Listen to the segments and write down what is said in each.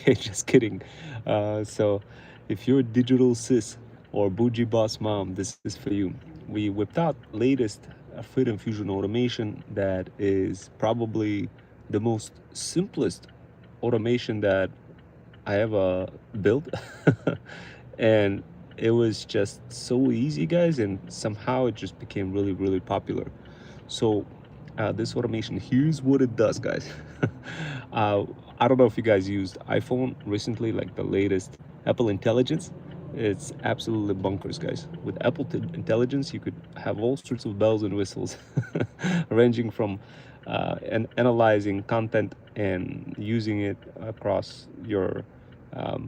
Okay, just kidding. So if you're a digital sis or bougie boss mom, this is for you. We whipped out latest Freedom Fusion automation that is probably the most simplest automation that I ever built. And it was just so easy, guys, and somehow it just became really, really popular. So this automation, here's what it does, guys. uh, I don't know if you guys used iPhone recently, like the latest Apple Intelligence. It's absolutely bunkers, guys. With Intelligence, you could have all sorts of bells and whistles, ranging from and analyzing content and using it across your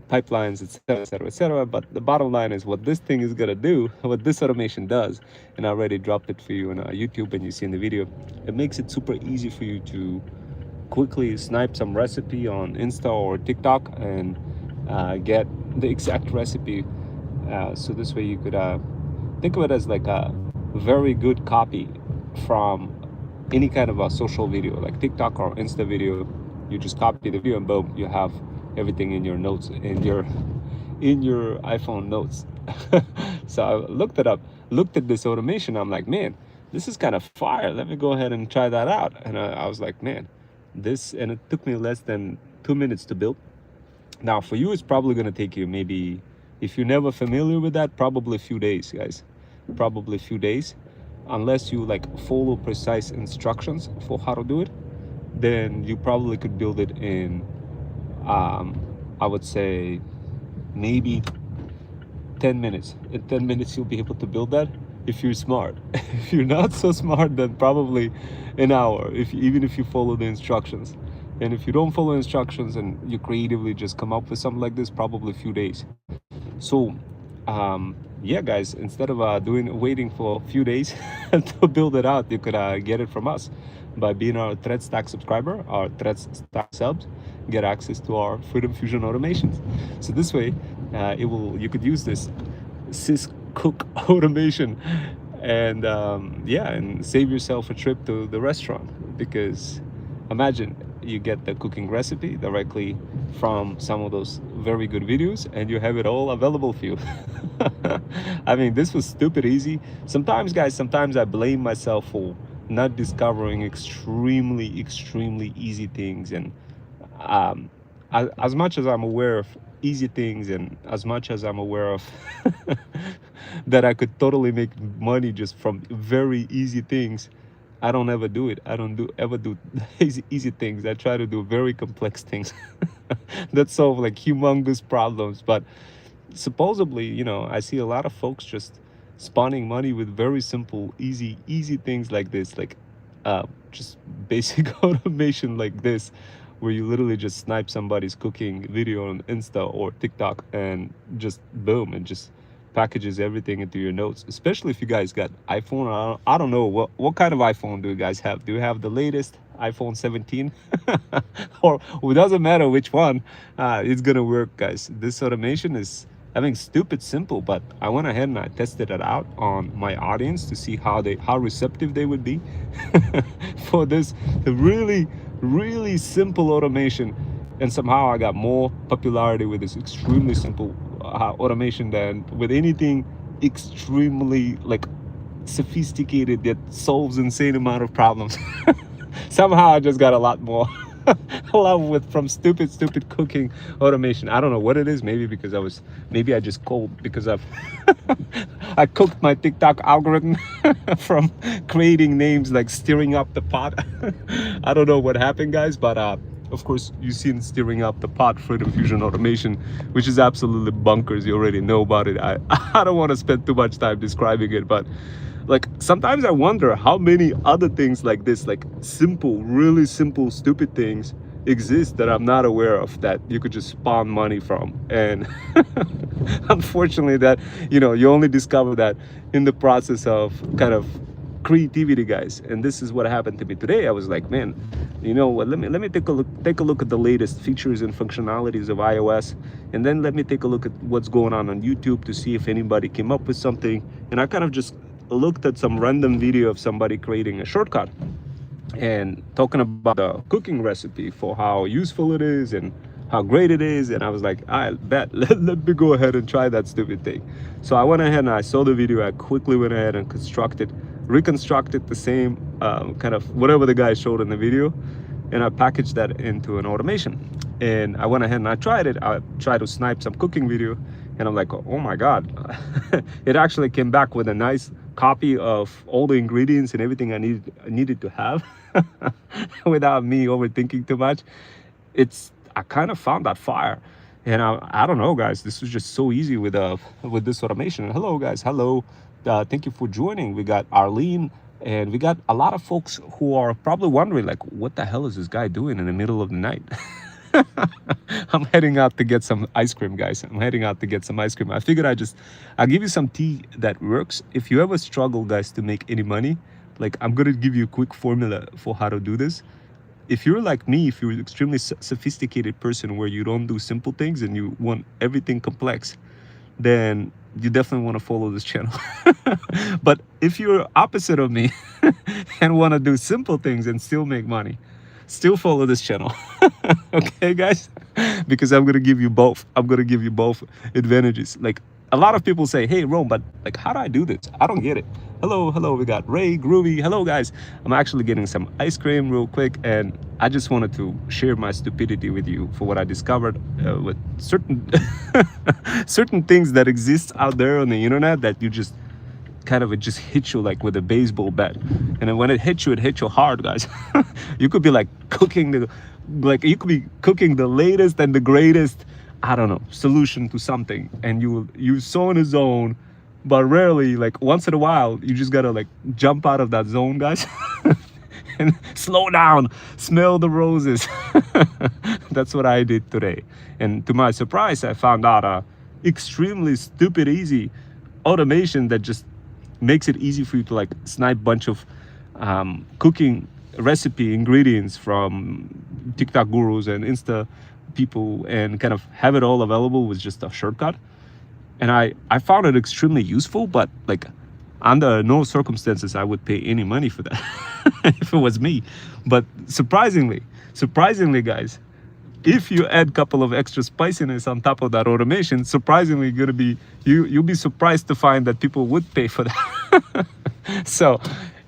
pipelines, etc., etc., etc. But the bottom line is what this thing is gonna do, what this automation does, and I already dropped it for you on YouTube, and you see in the video. It makes it super easy for you to quickly snipe some recipe on Insta or TikTok and get the exact recipe. So this way you could think of it as like a very good copy from any kind of a social video, like TikTok or Insta video. You just copy the video and boom, you have everything in your notes, in your iPhone notes. So I looked it up, looked at this automation. I'm like, man, this is kind of fire. Let me go ahead and try that out. And I was like, man, and it took me less than 2 minutes to build. Now for you, it's probably going to take you maybe, if you're never familiar with that, probably a few days, guys. Probably a few days, unless you like follow precise instructions for how to do it. Then you probably could build it in, I would say, maybe 10 minutes. In 10 minutes, you'll be able to build that if you're smart. If you're not so smart, then probably an hour, even if you follow the instructions. And if you don't follow instructions and you creatively just come up with something like this, probably a few days. So yeah, guys, instead of waiting for a few days to build it out, you could get it from us by being our Thread Stack subscriber, our Thread Stack subs, get access to our Freedom Fusion automations. So this way, you could use this sys cook automation and yeah, and save yourself a trip to the restaurant. Because imagine you get the cooking recipe directly from some of those very good videos and you have it all available for you. I mean, this was stupid easy. Sometimes, guys, sometimes I blame myself for not discovering extremely easy things. And as much as I'm aware of easy things, and as much as I'm aware of that I could totally make money just from very easy things, I don't ever do it. I don't ever do easy things. I try to do very complex things that solve like humongous problems. But supposedly, I see a lot of folks just spawning money with very simple, easy things like this, like just basic automation like this, where you literally just snipe somebody's cooking video on Insta or TikTok and just boom, and just packages everything into your notes. Especially if you guys got iPhone. I don't know what kind of iPhone do you guys have. Do you have the latest iPhone 17? Or it doesn't matter which one, it's gonna work, guys. This automation is, I think, stupid simple, but I went ahead and I tested it out on my audience to see how receptive they would be for this really simple automation. And somehow I got more popularity with this extremely simple automation than with anything extremely like sophisticated that solves insane amount of problems. Somehow I just got a lot more with from stupid cooking automation. I don't know what it is. Maybe I just cold because I cooked my TikTok algorithm from creating names like stirring up the pot. I don't know what happened, guys, but of course you've seen stirring up the pot Freedom Fusion automation, which is absolutely bunkers. You already know about it. I don't want to spend too much time describing it, but like sometimes I wonder how many other things like this, like really simple stupid things exist that I'm not aware of, that you could just spawn money from. And unfortunately that you only discover that in the process of kind of creativity, guys. And this is what happened to me today. I was like, man, you know what, let me take a look at the latest features and functionalities of iOS, and then let me take a look at what's going on YouTube to see if anybody came up with something. And I kind of just looked at some random video of somebody creating a shortcut and talking about the cooking recipe for how useful it is and how great it is, and I was like, I bet let me go ahead and try that stupid thing. So I went ahead and I saw the video. I quickly went ahead and reconstructed the same kind of whatever the guy showed in the video, and I packaged that into an automation. And I went ahead and I tried it. I tried to snipe some cooking video, and I'm like, oh my god, it actually came back with a nice copy of all the ingredients and everything I needed to have without me overthinking too much. I kind of found that fire. And I don't know, guys, this was just so easy with this automation. Hello guys, hello, thank you for joining. We got Arlene, and we got a lot of folks who are probably wondering, like, what the hell is this guy doing in the middle of the night? I'm heading out to get some ice cream, guys. I'm heading out to get some ice cream. I figured I'll give you some tea that works. If you ever struggle, guys, to make any money, like, I'm gonna give you a quick formula for how to do this. If you're like me, if you're an extremely sophisticated person where you don't do simple things and you want everything complex, then you definitely want to follow this channel. But if you're opposite of me and want to do simple things and still make money, still follow this channel. Okay, guys? Because I'm gonna give you both. I'm gonna give you both advantages. Like, a lot of people say, hey Rome, but like, how do I do this? I don't get it. Hello, we got Ray, Groovy. Hello guys. I'm actually getting some ice cream real quick, and I just wanted to share my stupidity with you for what I discovered with certain certain things that exist out there on the internet that you just kind of, it just hits you like with a baseball bat. And then when it hits you hard, guys. You could be like you could be cooking the latest and the greatest, I don't know, solution to something, and you so in a zone, but rarely, like once in a while, you just gotta like jump out of that zone, guys. And slow down, smell the roses. That's what I did today. And to my surprise, I found out a extremely stupid easy automation that just makes it easy for you to like snipe bunch of cooking recipe ingredients from TikTok gurus and Insta people, and kind of have it all available with just a shortcut. And I found it extremely useful, but like under no circumstances I would pay any money for that if it was me. But surprisingly guys, if you add a couple of extra spiciness on top of that automation, surprisingly gonna be, you'll be surprised to find that people would pay for that. So,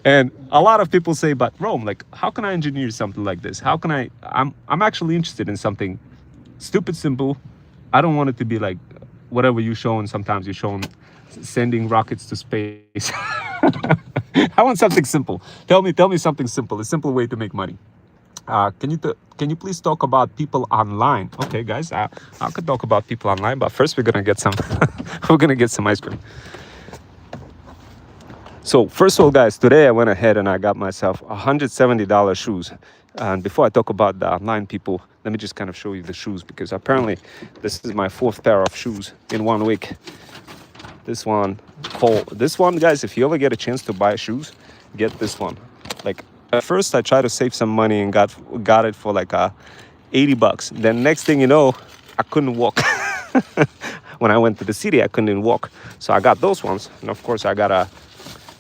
and a lot of people say, but Rome, like, how can I engineer something like this? How can I'm actually interested in something stupid simple. I don't want it to be like whatever you showing. Sometimes you're showing sending rockets to space. I want something simple. Tell me something simple, a simple way to make money. Can you please talk about people online? Okay, guys, I could talk about people online, but first we're gonna get some we're gonna get some ice cream. So first of all, guys, today I went ahead and I got myself $170 shoes. And before I talk about the online people, let me just kind of show you the shoes, because apparently this is my 4th pair of shoes in 1 week. This one, guys, if you ever get a chance to buy shoes, get this one. Like, at first I tried to save some money and got it for like $80. Then next thing you know, I couldn't walk. When I went to the city, I couldn't even walk. So I got those ones, and of course I got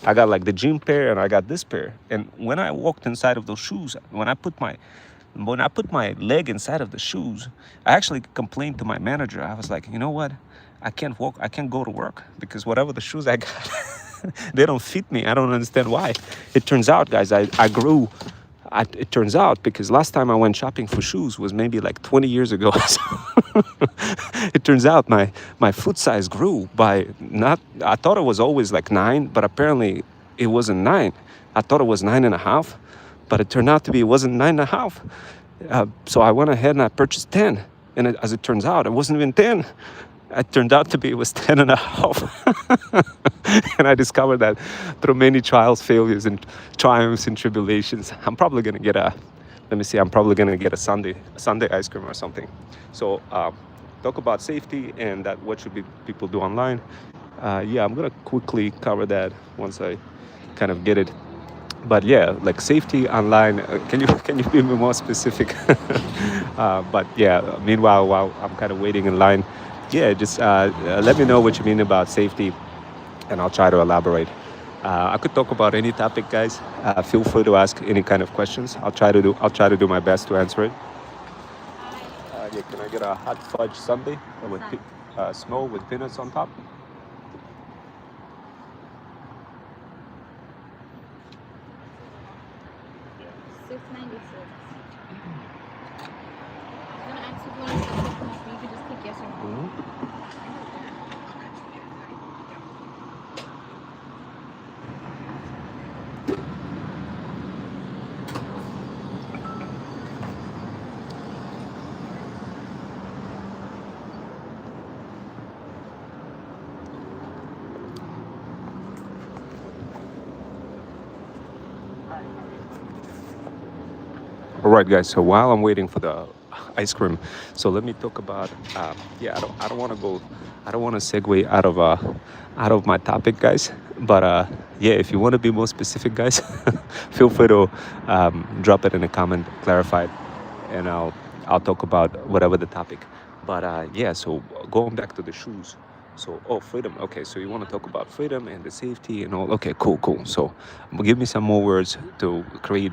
like the gym pair, and I got this pair. And when I walked inside of those shoes, when I put my leg inside of the shoes, I actually complained to my manager. I was like, you know what? I can't walk. I can't go to work because whatever the shoes I got, they don't fit me. I don't understand why. It turns out, guys, I grew. It turns out because last time I went shopping for shoes was maybe like 20 years ago. It turns out my foot size grew by I thought it was always like 9, but apparently it wasn't 9. I thought it was 9.5, but it turned out to be it wasn't 9.5. So I went ahead and I purchased 10, and as it turns out, it wasn't even 10. It turned out to be it was 10.5. And I discovered that through many trials, failures, and triumphs and tribulations, I'm probably gonna get a Sunday ice cream or something. So talk about safety and that what should people do online. Yeah, I'm gonna quickly cover that once I kind of get it. But yeah, like safety online. Can you be more specific? But yeah, meanwhile, while I'm kind of waiting in line, yeah, just let me know what you mean about safety, and I'll try to elaborate. I could talk about any topic, guys. Feel free to ask any kind of questions. I'll try to do my best to answer it. Nadia, can I get a hot fudge sundae with small with peanuts on top? $6.96. I'm gonna ask if you want to accept the you can just click yes or no. Mm-hmm. All right, guys. So while I'm waiting for the ice cream, so let me talk about. Yeah, I don't want to go. I don't want to segue out of my topic, guys. But yeah, if you want to be more specific, guys, feel free to drop it in a comment, clarify it, and I'll talk about whatever the topic. But yeah, so going back to the shoes. So, oh, freedom. Okay, so you want to talk about freedom and the safety and all. Okay, cool, cool. So, give me some more words to create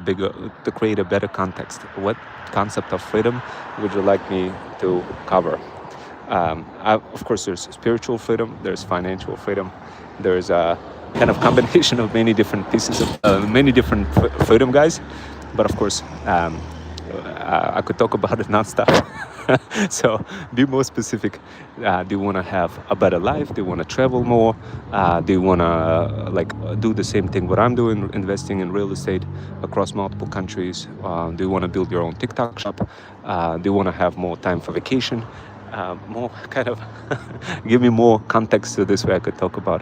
a better context. What concept of freedom would you like me to cover? Of course, there's spiritual freedom, there's financial freedom, there's a kind of combination of many different pieces of many different freedom, guys. But of course, I could talk about it nonstop. So be more specific. Do you want to have a better life? Do you want to travel more? Do you want to do the same thing what I'm doing, investing in real estate across multiple countries? Do you want to build your own TikTok shop? Do you want to have more time for vacation? More kind of give me more context to this way I could talk about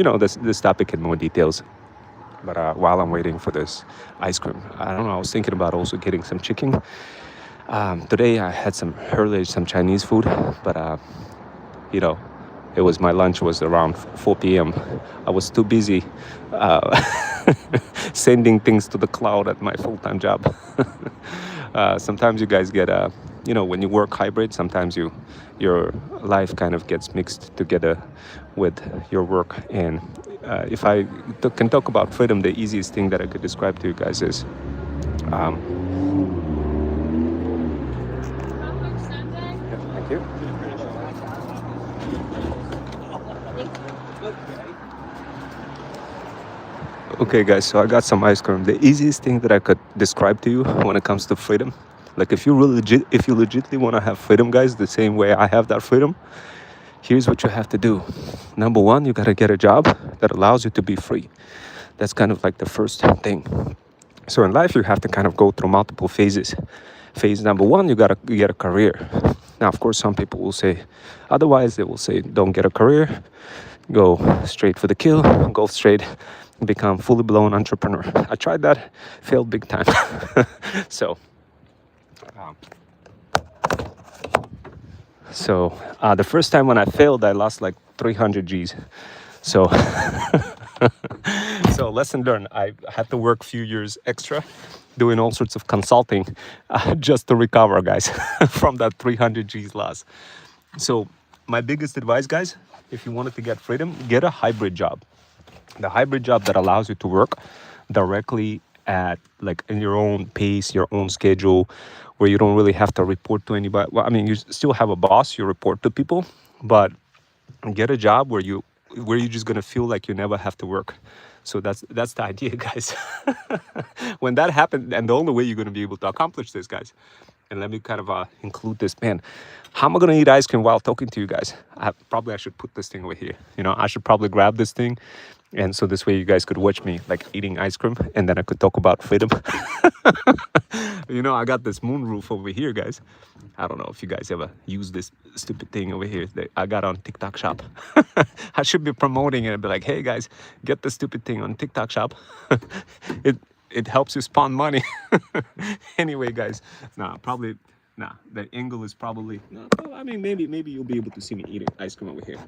this topic in more details. But while I'm waiting for this ice cream, I don't know, I was thinking about also getting some chicken. Today I had some Chinese food, but you know, it was my lunch was around 4 p.m. I was too busy sending things to the cloud at my full-time job. Sometimes you guys get when you work hybrid, sometimes your life kind of gets mixed together with your work. And if I can talk about freedom, the easiest thing that I could describe to you guys is um, thank you. Okay, guys, so I got some ice cream. The easiest thing that I could describe to you when it comes to freedom, like if you legitimately want to have freedom, guys, the same way I have that freedom, here's what you have to do. Number one, you got to get a job that allows you to be free. That's kind of like the first thing. So in life, you have to kind of go through multiple phases. Phase number one, you got to get a career. Now, of course, some people will say otherwise. They will say, don't get a career, go straight for the kill, go straight, become fully blown entrepreneur. I tried that, failed big time. So, the first time when I failed, I lost like 300 G's. So, so lesson learned. I had to work a few years extra, doing all sorts of consulting, just to recover, guys, from that 300 G's loss. So, my biggest advice, guys, if you wanted to get freedom, get a hybrid job. The hybrid job that allows you to work directly at like in your own pace, your own schedule, where you don't really have to report to anybody. Well, I mean, you still have a boss, you report to people, but get a job where you're just gonna feel like you never have to work. So that's the idea, guys. When that happens, and the only way you're gonna be able to accomplish this, guys. And let me kind of include this, man. How am I gonna eat ice cream while talking to you guys? I should put this thing over here. I should probably grab this thing, and so this way you guys could watch me like eating ice cream, and then I could talk about freedom. I got this moon roof over here, guys. I don't know if you guys ever use this stupid thing over here that I got on TikTok Shop. I should be promoting it and be like, hey guys, get the stupid thing on TikTok Shop. It helps you spawn money. Anyway, guys, the angle is probably I mean, maybe you'll be able to see me eating ice cream over here.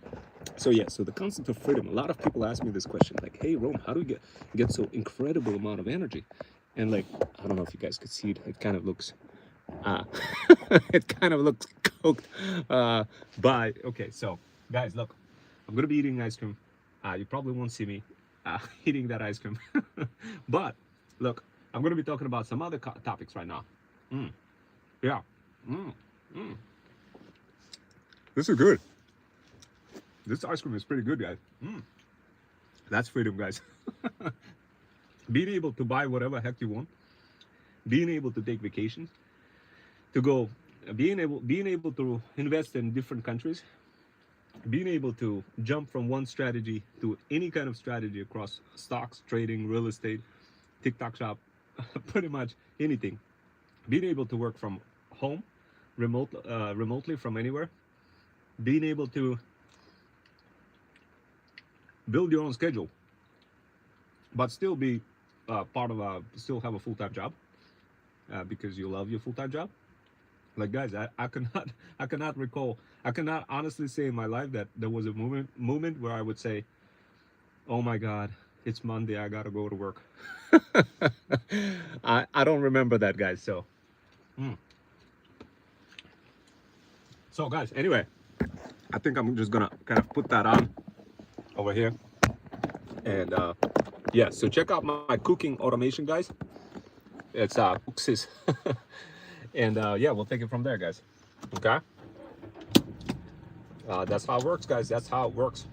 So yeah, so the concept of freedom. A lot of people ask me this question, like, "Hey, Rome, how do we get so incredible amount of energy?" And like, I don't know if you guys could see it. It kind of looks, it kind of looks coked. Okay, so guys, look, I'm gonna be eating ice cream. You probably won't see me eating that ice cream, but look, I'm gonna be talking about some other topics right now. Yeah. This is good. This ice cream is pretty good, guys. That's freedom, guys. Being able to buy whatever heck you want, being able to take vacations, to go, being able to invest in different countries, being able to jump from one strategy to any kind of strategy across stocks, trading, real estate, TikTok shop, pretty much anything. Being able to work from home, remotely from anywhere, being able to build your own schedule, but still be still have a full-time job because you love your full-time job. Like, guys, I cannot recall, I cannot honestly say in my life that there was a moment where I would say, oh my God, it's Monday, I gotta go to work. I don't remember that, guys. So so guys, anyway, I think I'm just gonna kind of put that on over here. And yeah, so check out my cooking automation, guys. It's Cooksys. And yeah, we'll take it from there, guys. Okay, that's how it works, guys. That's how it works.